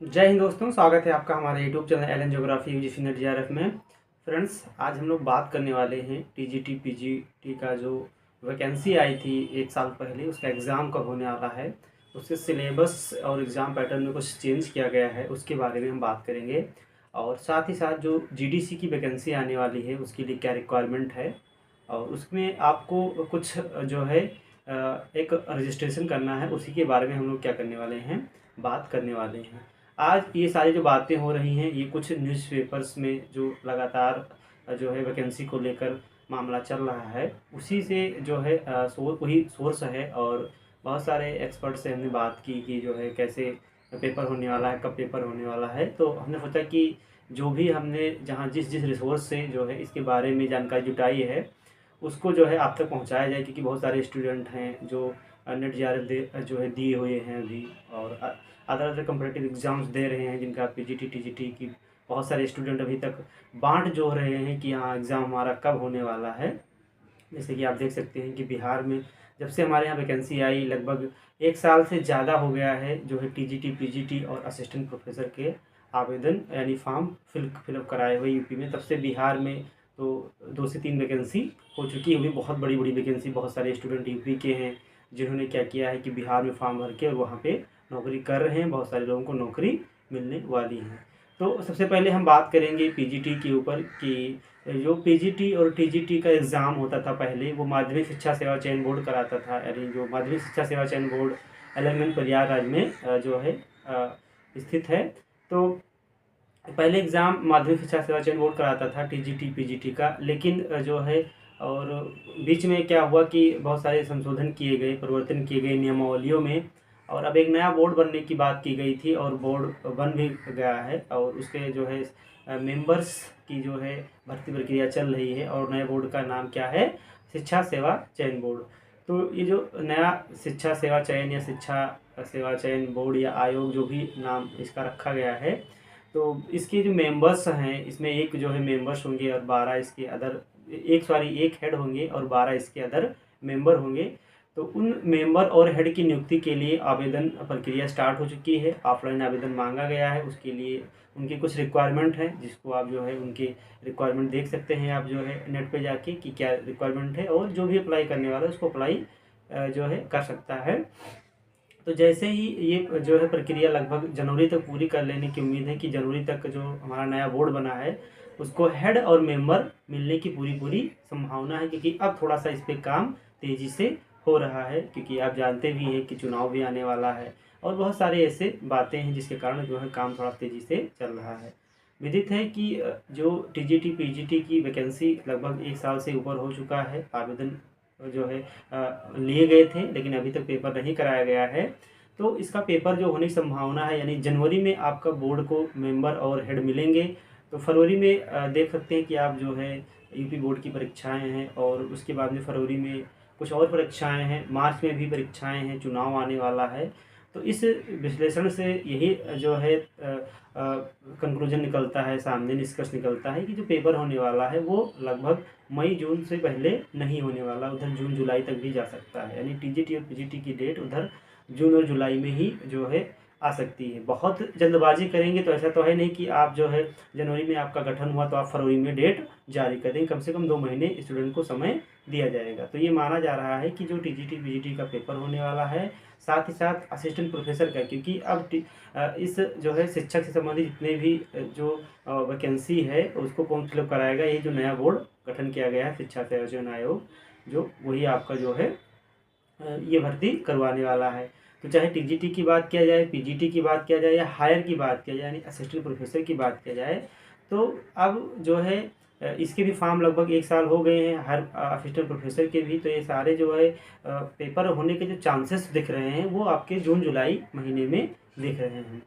जय हिंद दोस्तों, स्वागत है आपका हमारे YouTube channel L N geography UGC NET JRF में। फ्रेंड्स, आज हम लोग बात करने वाले हैं टीजीटी पीजीटी का जो वैकेंसी आई थी एक साल पहले, उसका एग्ज़ाम कब होने वाला है, उसके सिलेबस और एग्ज़ाम पैटर्न में कुछ चेंज किया गया है, उसके बारे में हम बात करेंगे। और साथ ही साथ जो जीडीसी की वैकेंसी आने वाली है उसके लिए क्या रिक्वायरमेंट है, और उसमें आपको कुछ जो है एक रजिस्ट्रेशन करना है, उसी के बारे में हम लोग क्या करने वाले हैं, बात करने वाले हैं। आज ये सारी जो बातें हो रही हैं, ये कुछ न्यूज़पेपर्स में जो लगातार जो है वैकेंसी को लेकर मामला चल रहा है, उसी से जो है वही सोर्स है। और बहुत सारे एक्सपर्ट से हमने बात की कि जो है कैसे पेपर होने वाला है, कब पेपर होने वाला है। तो हमने सोचा कि जो भी हमने जहाँ जिस जिस रिसोर्स से जो है इसके बारे में जानकारी जुटाई है, उसको जो है आप तक पहुँचाया जाए, क्योंकि बहुत सारे स्टूडेंट हैं जो नेट जीआरएफ दे जो है दिए हुए हैं अभी, और अदर अदर कम्पिटिटिव एग्ज़ाम्स दे रहे हैं जिनका पीजीटी टीजीटी की बहुत सारे स्टूडेंट अभी तक बाट जो रहे हैं कि हाँ एग्ज़ाम हमारा कब होने वाला है। जैसे कि आप देख सकते हैं कि बिहार में जब से हमारे यहाँ वैकेंसी आई, लगभग एक साल से ज़्यादा हो गया है जो है टीजीटी पीजीटी और असिस्टेंट प्रोफेसर के आवेदन यानी फॉर्म फिलअप कराए हुए यूपी में। तब से बिहार में तो 2 से 3 वैकेंसी हो चुकी है, वो भी बहुत बड़ी बड़ी वैकेंसी। बहुत सारे स्टूडेंट यूपी के हैं जिन्होंने क्या किया है कि बिहार में फॉर्म भर के और वहाँ पे नौकरी कर रहे हैं। बहुत सारे लोगों को नौकरी मिलने वाली है। तो सबसे पहले हम बात करेंगे पीजीटी के ऊपर कि जो पीजीटी और टीजीटी का एग्ज़ाम होता था पहले, वो माध्यमिक शिक्षा सेवा चयन बोर्ड कराता था। यानी जो माध्यमिक शिक्षा सेवा चयन बोर्ड एलएमएन प्रयागराज में जो है स्थित है। तो पहले एग्ज़ाम माध्यमिक शिक्षा सेवा चयन बोर्ड कराता था टीजीटी पीजीटी का, लेकिन जो है और बीच में क्या हुआ कि बहुत सारे संशोधन किए गए, परिवर्तन किए गए नियमावलियों में, और अब एक नया बोर्ड बनने की बात की गई थी और बोर्ड बन भी गया है। और उसके जो है मेंबर्स की जो है भर्ती प्रक्रिया चल रही है, और नए बोर्ड का नाम क्या है, शिक्षा सेवा चयन बोर्ड। तो ये जो नया शिक्षा सेवा चयन या शिक्षा सेवा चयन बोर्ड या आयोग, जो भी नाम इसका रखा गया है, तो इसके जो मेंबर्स हैं, इसमें एक जो है मेंबर्स होंगे और 12 इसके अदर, एक हेड होंगे और 12 इसके अदर मेंबर होंगे। तो उन मेंबर और हेड की नियुक्ति के लिए आवेदन प्रक्रिया स्टार्ट हो चुकी है। ऑफलाइन आवेदन मांगा गया है, उसके लिए उनकी कुछ रिक्वायरमेंट है, जिसको आप जो है उनकी रिक्वायरमेंट देख सकते हैं आप जो है नेट पे जाके कि क्या रिक्वायरमेंट है, और जो भी अप्लाई करने वाला है उसको अप्लाई जो है कर सकता है। तो जैसे ही ये जो है प्रक्रिया लगभग जनवरी तक पूरी कर लेने की उम्मीद है कि जनवरी तक जो हमारा नया बोर्ड बना है उसको हेड और मेंबर मिलने की पूरी पूरी संभावना है, क्योंकि अब थोड़ा सा इस पर काम तेज़ी से हो रहा है, क्योंकि आप जानते भी हैं कि चुनाव भी आने वाला है और बहुत सारे ऐसे बातें हैं जिसके कारण जो है काम थोड़ा तेज़ी से चल रहा है। विदित है कि जो टीजीटी पीजीटी की वैकेंसी लगभग एक साल से ऊपर हो चुका है, आवेदन जो है लिए गए थे, लेकिन अभी तक पेपर नहीं कराया गया है। तो इसका पेपर जो होने की संभावना है, यानी जनवरी में आपका बोर्ड को मेंबर और हेड मिलेंगे। तो फरवरी में देख सकते हैं कि आप जो है यूपी बोर्ड की परीक्षाएं हैं, और उसके बाद में फरवरी में कुछ और परीक्षाएं हैं, मार्च में भी परीक्षाएं हैं, चुनाव आने वाला है। तो इस विश्लेषण से यही जो है कंक्लूजन निकलता है, सामने निष्कर्ष निकलता है कि जो पेपर होने वाला है वो लगभग मई जून से पहले नहीं होने वाला, उधर जून जुलाई तक भी जा सकता है। यानी टीजीटी और पीजीटी की डेट उधर जून और जुलाई में ही जो है आ सकती है। बहुत जल्दबाजी करेंगे तो ऐसा तो है नहीं कि आप जो है जनवरी में आपका गठन हुआ तो आप फरवरी में डेट जारी कर देंगे। कम से कम 2 महीने स्टूडेंट को समय दिया जाएगा। तो ये माना जा रहा है कि जो टीजीटी पीजीटी का पेपर होने वाला है, साथ ही साथ असिस्टेंट प्रोफेसर का, क्योंकि अब इस जो है शिक्षक से संबंधित जितने भी जो वैकेंसी है उसको कौन फिलअप कराएगा, यही जो नया बोर्ड गठन किया गया है शिक्षा सेवा चयन आयोग, जो वही आपका जो है ये भर्ती करवाने वाला है। तो चाहे टीजीटी की बात किया जाए, पीजीटी की बात किया जाए, या हायर की बात किया जाए यानी असिस्टेंट प्रोफेसर की बात किया जाए, तो अब जो है इसके भी फॉर्म लगभग एक साल हो गए हैं, हर असिस्टेंट प्रोफेसर के भी। तो ये सारे जो है पेपर होने के जो चांसेस दिख रहे हैं वो आपके जून जुलाई महीने में दिख रहे हैं।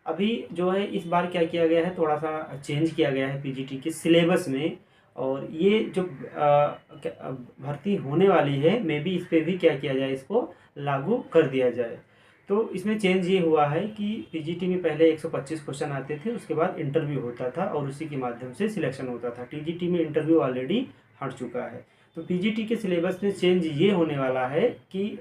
अभी जो है इस बार क्या किया गया है, थोड़ा सा चेंज किया गया है पीजीटी के सिलेबस में, और ये जो भर्ती होने वाली है मे बी इस पर भी क्या किया जाए, इसको लागू कर दिया जाए। तो इसमें चेंज ये हुआ है कि पीजीटी में पहले 125 क्वेश्चन आते थे, उसके बाद इंटरव्यू होता था और उसी के माध्यम से सिलेक्शन होता था। टीजीटी में इंटरव्यू ऑलरेडी हट चुका है। तो पीजीटी के सिलेबस में चेंज ये होने वाला है कि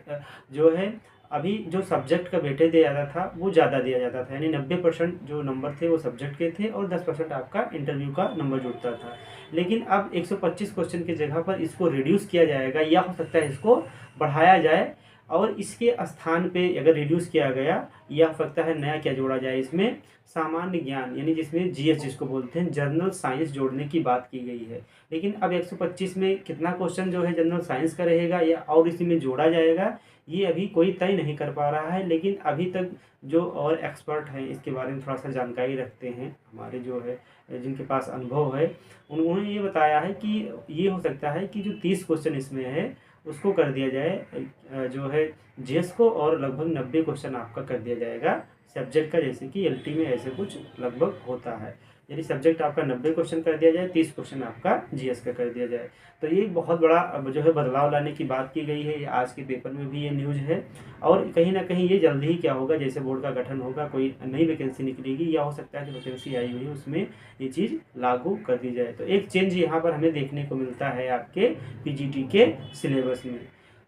जो है अभी जो सब्जेक्ट का वेटेज दिया जाता था वो ज़्यादा दिया जाता था, यानी 90% जो नंबर थे वो सब्जेक्ट के थे और 10% आपका इंटरव्यू का नंबर जुड़ता था। लेकिन अब 125 क्वेश्चन की जगह पर इसको रिड्यूस किया जाएगा, या हो सकता है इसको बढ़ाया जाए, और इसके स्थान पे अगर रिड्यूस किया गया, या हो सकता है नया क्या जोड़ा जाए इसमें, सामान्य ज्ञान, यानी जिसमें जीएस जिसको बोलते हैं जनरल साइंस जोड़ने की बात की गई है। लेकिन अब 125 में कितना क्वेश्चन जो है जनरल साइंस का रहेगा या और इसी में जोड़ा जाएगा, ये अभी कोई तय नहीं कर पा रहा है। लेकिन अभी तक जो और एक्सपर्ट हैं इसके बारे में थोड़ा सा जानकारी रखते हैं, हमारे जो है जिनके पास अनुभव है, उन्होंने ये बताया है कि ये हो सकता है कि जो 30 क्वेश्चन इसमें है उसको कर दिया जाए जो है जीएस को, और लगभग 90 क्वेश्चन आपका कर दिया जाएगा सब्जेक्ट का, जैसे कि एलटी में ऐसे कुछ लगभग होता है। यदि सब्जेक्ट आपका 90 क्वेश्चन कर दिया जाए, 30 क्वेश्चन आपका जीएस का कर दिया जाए, तो ये बहुत बड़ा अब जो है बदलाव लाने की बात की गई है। ये आज के पेपर में भी ये न्यूज़ है, और कहीं ना कहीं ये जल्दी ही क्या होगा, जैसे बोर्ड का गठन होगा, कोई नई वैकेंसी निकलेगी, या हो सकता है जो वैकेंसी आई हुई है उसमें ये चीज़ लागू कर दी जाए। तो एक चेंज यहाँ पर हमें देखने को मिलता है आपके पीजीटी के सिलेबस में।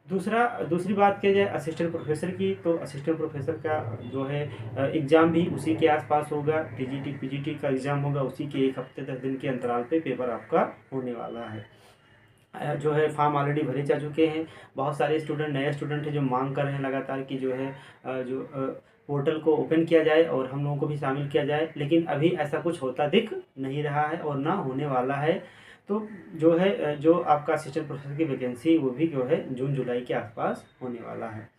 दूसरी बात किया जाए असिस्टेंट प्रोफेसर की, तो असिस्टेंट प्रोफेसर का जो है एग्ज़ाम भी उसी के आसपास होगा। टीजीटी पीजीटी का एग्ज़ाम होगा उसी के 1 हफ्ते 10 दिन के अंतराल पे पेपर आपका होने वाला है। जो है फॉर्म ऑलरेडी भरे जा चुके हैं। बहुत सारे स्टूडेंट, नए स्टूडेंट हैं जो मांग कर रहे हैं लगातार कि जो है पोर्टल को ओपन किया जाए और हम लोगों को भी शामिल किया जाए, लेकिन अभी ऐसा कुछ होता दिख नहीं रहा है और ना होने वाला है। तो जो है जो आपका असिस्टेंट प्रोफेसर की वैकेंसी वो भी जो है जून जुलाई के आसपास होने वाला है।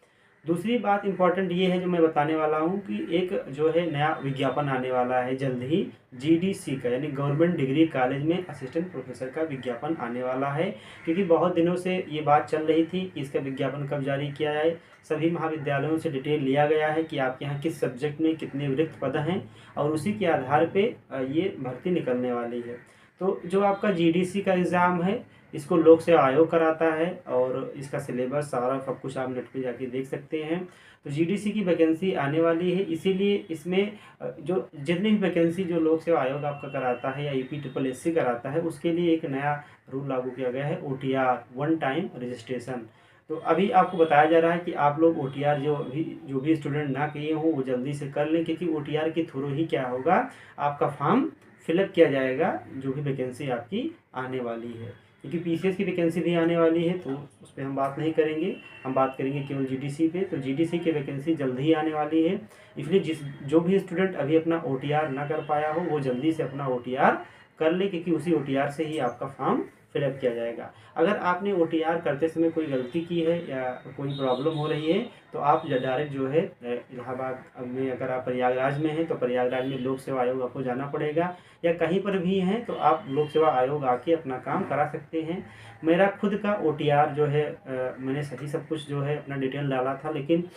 दूसरी बात इम्पॉर्टेंट ये है जो मैं बताने वाला हूँ कि एक जो है नया विज्ञापन आने वाला है जल्द ही, जीडीसी का, यानी गवर्नमेंट डिग्री कॉलेज में असिस्टेंट प्रोफेसर का विज्ञापन आने वाला है। क्योंकि बहुत दिनों से ये बात चल रही थी कि इसका विज्ञापन कब जारी किया जाए। सभी महाविद्यालयों से डिटेल लिया गया है कि आपके यहाँ किस सब्जेक्ट में कितने रिक्त पद हैं, और उसी के आधार पर ये भर्ती निकलने वाली है। तो जो आपका जीडीसी का एग्ज़ाम है इसको लोक सेवा आयोग कराता है, और इसका सिलेबस सारा सब कुछ आप नेट पे जाके देख सकते हैं। तो जीडीसी की वैकेंसी आने वाली है, इसीलिए इसमें जो जितनी भी वैकेंसी जो लोक सेवा आयोग आपका कराता है या ईपीएससी कराता है, उसके लिए एक नया रूल लागू किया गया है, ओटीआर, वन टाइम रजिस्ट्रेशन। तो अभी आपको बताया जा रहा है कि आप लोग ओटीआर जो भी स्टूडेंट ना किए हों वो जल्दी से कर लें, क्योंकि ओटीआर के थ्रू ही क्या होगा, आपका फॉर्म फिलअप किया जाएगा जो भी वैकेंसी आपकी आने वाली है। क्योंकि पीसीएस की वैकेंसी भी आने वाली है तो उस पर हम बात नहीं करेंगे, हम बात करेंगे केवल जीडीसी पे। तो जीडीसी की वैकेंसी जल्द ही आने वाली है, इसलिए जो भी स्टूडेंट अभी अपना ओटीआर ना कर पाया हो वो जल्दी से अपना ओटीआर कर ले, क्योंकि उसी ओटीआर से ही आपका फॉर्म फिलअप किया जाएगा। अगर आपने ओटीआर करते समय कोई गलती की है या कोई प्रॉब्लम हो रही है तो आप डायरेक्ट जो है इलाहाबाद में, अगर आप प्रयागराज में हैं तो प्रयागराज में लोक सेवा आयोग आपको जाना पड़ेगा, या कहीं पर भी हैं तो आप लोक सेवा आयोग आके अपना काम करा सकते हैं। मेरा खुद का ओटीआर जो है मैंने सही सब कुछ जो है अपना डिटेल डाला था, लेकिन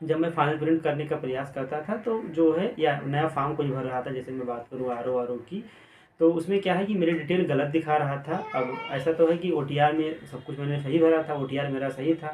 जब मैं फाइनल प्रिंट करने का प्रयास करता था तो जो है या नया फॉर्म कोई भर रहा था, जैसे मैं बात करूँ आर ओ की, तो उसमें क्या है कि मेरी डिटेल गलत दिखा रहा था। अब ऐसा तो है कि ओटीआर में सब कुछ मैंने सही भरा था, ओटीआर मेरा सही था,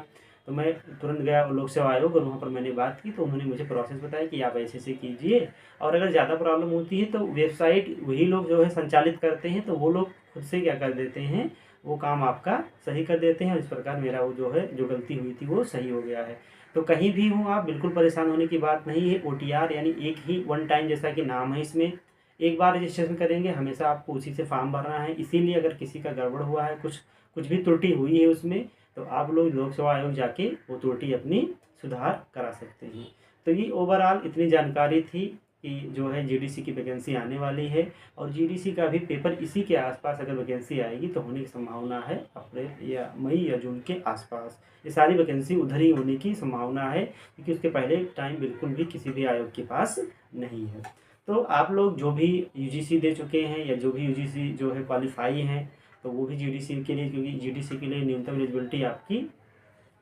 तो मैं तुरंत गया लोक सेवा आयोग और वहाँ पर मैंने बात की, तो उन्होंने मुझे प्रोसेस बताया कि आप ऐसे कीजिए, और अगर ज़्यादा प्रॉब्लम होती है तो वेबसाइट वही लोग जो है संचालित करते हैं, तो वो लोग खुद से क्या कर देते हैं, वो काम आपका सही कर देते हैं, और इस प्रकार मेरा वो जो है जो गलती हुई थी वो सही हो गया है। तो कहीं भी हूँ आप बिल्कुल परेशान होने की बात नहीं है। ओटीआर यानी एक ही वन टाइम, जैसा कि नाम है, इसमें एक बार रजिस्ट्रेशन करेंगे, हमेशा आपको उसी से फॉर्म भरना है। इसीलिए अगर किसी का गड़बड़ हुआ है, कुछ भी त्रुटि हुई है उसमें, तो आप लोग लोक सेवा आयोग जाके वो त्रुटि अपनी सुधार करा सकते हैं। तो ये ओवरऑल इतनी जानकारी थी कि जो है जीडीसी की वैकेंसी आने वाली है, और जीडीसी का भी पेपर इसी के आसपास अगर वैकेंसी आएगी तो होने की संभावना है अप्रैल या मई या जून के आसपास। ये सारी वैकेंसी उधर ही होने की संभावना है, क्योंकि उसके पहले टाइम बिल्कुल भी किसी भी आयोग के पास नहीं है। तो आप लोग जो भी यूजीसी दे चुके हैं या जो भी यूजीसी जो है क्वालिफाई हैं, तो वो भी जीडीसी के लिए, क्योंकि जीडीसी के लिए न्यूनतम एलिजिबिलिटी आपकी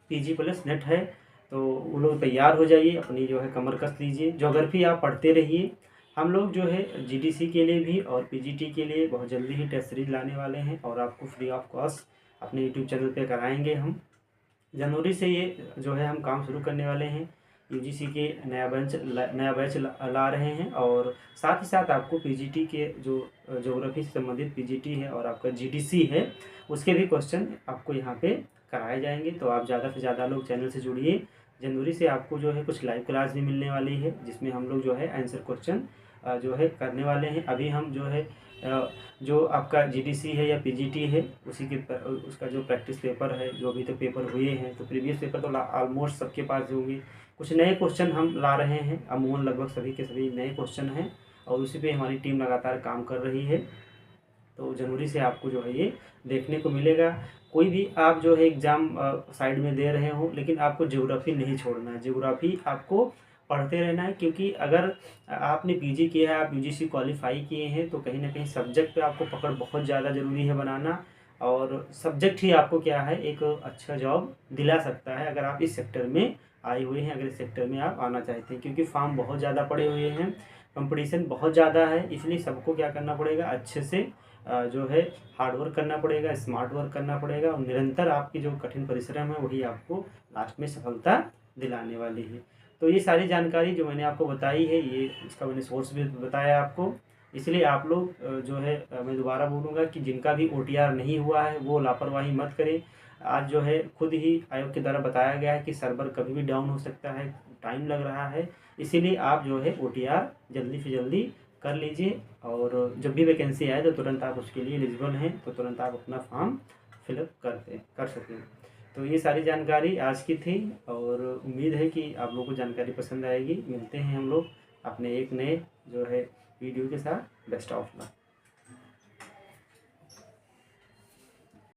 पीजी प्लस नेट है, तो वो लोग तैयार हो जाइए, अपनी जो है कमर कस लीजिए, ज्योग्राफी आप पढ़ते रहिए। हम लोग जो है जीडीसी के लिए भी और पीजीटी के लिए बहुत जल्दी ही टेस्ट सीरीज लाने वाले हैं, और आपको फ्री ऑफ कॉस्ट अपने यूट्यूब चैनल पे कराएंगे हम। जनवरी से ये जो है हम काम शुरू करने वाले हैं, यूजीसी के नया बैच ला रहे हैं, और साथ ही साथ आपको पीजीटी के जो ज्योग्राफी से संबंधित पीजीटी है और आपका जीडीसी है उसके भी क्वेश्चन आपको यहाँ पे कराए जाएंगे। तो आप ज़्यादा से ज़्यादा लोग चैनल से जुड़िए, जनवरी से आपको जो है कुछ लाइव क्लास भी मिलने वाली है, जिसमें हम लोग जो है आंसर क्वेश्चन जो है करने वाले हैं। अभी हम जो है जो आपका जीडीसी है या पीजीटी है उसी के उसका जो प्रैक्टिस पेपर है, जो अभी तक पेपर हुए हैं, तो प्रीवियस पेपर तो ऑलमोस्ट सबके पास होंगे। कुछ नए क्वेश्चन हम ला रहे हैं, अमूमन लगभग सभी के सभी नए क्वेश्चन हैं और उसी पे हमारी टीम लगातार काम कर रही है। तो जनवरी से आपको जो है ये देखने को मिलेगा। कोई भी आप जो है एग्ज़ाम साइड में दे रहे हो, लेकिन आपको ज्योग्राफी नहीं छोड़ना है। ज्योग्राफी आपको पढ़ते रहना है, क्योंकि अगर आपने पीजी किया है, आप यूजीसी क्वालिफाई किए हैं, तो कहीं ना कहीं सब्जेक्ट पे आपको पकड़ बहुत ज़्यादा ज़रूरी है बनाना। और सब्जेक्ट ही आपको क्या है, एक अच्छा जॉब दिला सकता है अगर आप इस सेक्टर में आए हुए हैं, अगर इस सेक्टर में आप आना चाहते हैं। क्योंकि फॉर्म बहुत ज़्यादा पड़े हुए हैं, कंपटीशन बहुत ज़्यादा है, इसलिए सबको क्या करना पड़ेगा, अच्छे से जो है हार्ड वर्क करना पड़ेगा, स्मार्ट वर्क करना पड़ेगा, और निरंतर आपकी जो कठिन परिश्रम है वही आपको लास्ट में सफलता दिलाने वाली है। तो ये सारी जानकारी जो मैंने आपको बताई है, ये इसका मैंने सोर्स भी बताया आपको। इसलिए आप लोग जो है मैं दोबारा बोलूँगा कि जिनका भी OTR नहीं हुआ है वो लापरवाही मत करें। आज जो है खुद ही आयोग के द्वारा बताया गया है कि सर्वर कभी भी डाउन हो सकता है, टाइम लग रहा है, इसीलिए आप जो है OTR जल्दी से जल्दी कर लीजिए। और जब भी वैकेंसी आए तो तुरंत आप उसके लिए एलिजिबल हैं, तो तुरंत आप अपना फॉर्म फिलअप कर सकें। तो ये सारी जानकारी आज की थी, और उम्मीद है कि आप लोगों को जानकारी पसंद आएगी। मिलते हैं हम लोग अपने एक नए जो है वीडियो के साथ। Best of luck.